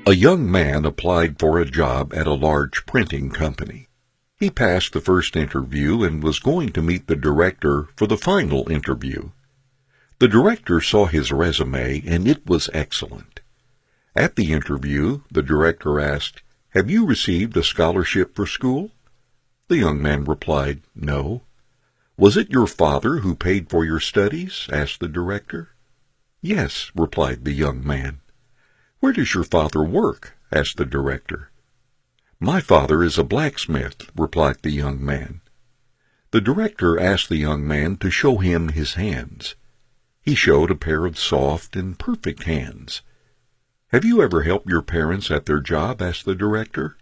A young man applied for a job at a large printing company. He passed the first interview and was going to meet the director for the final interview. The director saw his resume, and it was excellent. At the interview, the director asked, "Have you received a scholarship for school?" The young man replied, "No." "Was it your father who paid for your studies?" asked the director. "Yes," replied the young man. "Where does your father work?" asked the director. "My father is a blacksmith," replied the young man. The director asked the young man to show him his hands. He showed a pair of soft and perfect hands. "Have you ever helped your parents at their job?" asked the director.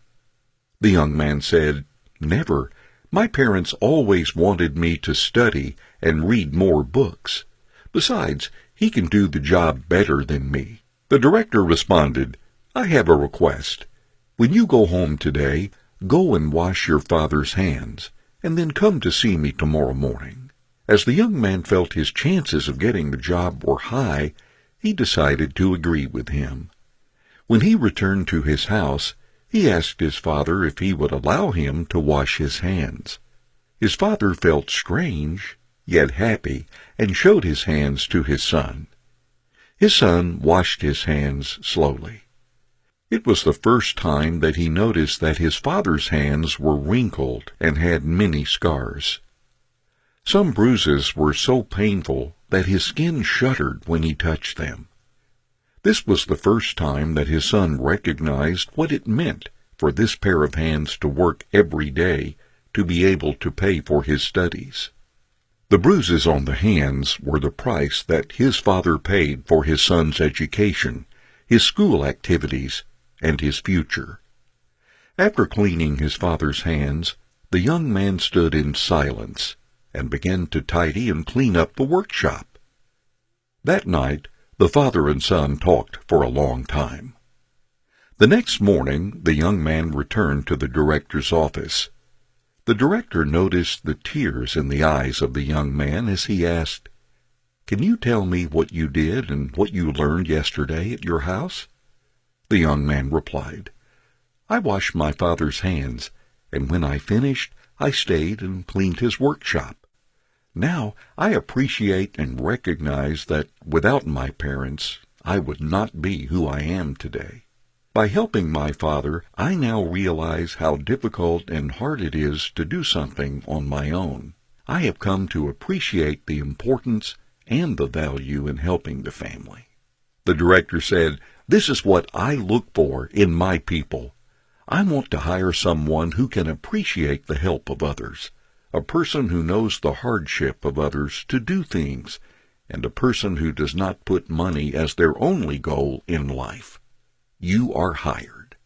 The young man said, "Never. My parents always wanted me to study and read more books. Besides, he can do the job better than me." The director responded, "I have a request. When you go home today, go and wash your father's hands, and then come to see me tomorrow morning." As the young man felt his chances of getting the job were high, he decided to agree with him. When he returned to his house, he asked his father if he would allow him to wash his hands. His father felt strange, yet happy, and showed his hands to his son. His son washed his hands slowly. It was the first time that he noticed that his father's hands were wrinkled and had many scars. Some bruises were so painful that his skin shuddered when he touched them. This was the first time that his son recognized what it meant for this pair of hands to work every day to be able to pay for his studies. The bruises on the hands were the price that his father paid for his son's education, his school activities, and his future. After cleaning his father's hands, the young man stood in silence and began to tidy and clean up the workshop. That night, the father and son talked for a long time. The next morning, the young man returned to the director's office. The director noticed the tears in the eyes of the young man as he asked, "Can you tell me what you did and what you learned yesterday at your house?" The young man replied, "I washed my father's hands, and when I finished, I stayed and cleaned his workshop. Now I appreciate and recognize that without my parents, I would not be who I am today. By helping my father, I now realize how difficult and hard it is to do something on my own. I have come to appreciate the importance and the value in helping the family." The director said, "This is what I look for in my people. I want to hire someone who can appreciate the help of others, a person who knows the hardship of others to do things, and a person who does not put money as their only goal in life. You are hired."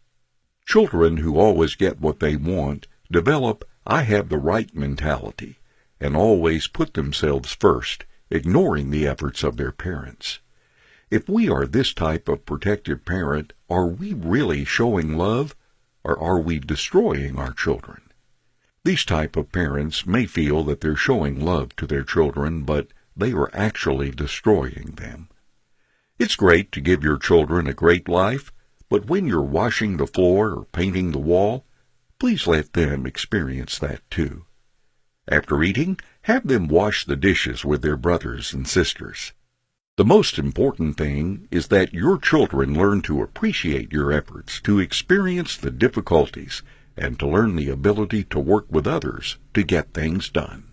Children who always get what they want develop "I have the right" mentality and always put themselves first, ignoring the efforts of their parents. If we are this type of protective parent, are we really showing love, or are we destroying our children? These type of parents may feel that they're showing love to their children, but they are actually destroying them. It's great to give your children a great life, but when you're washing the floor or painting the wall, please let them experience that too. After eating, have them wash the dishes with their brothers and sisters. The most important thing is that your children learn to appreciate your efforts, to experience the difficulties, and to learn the ability to work with others to get things done.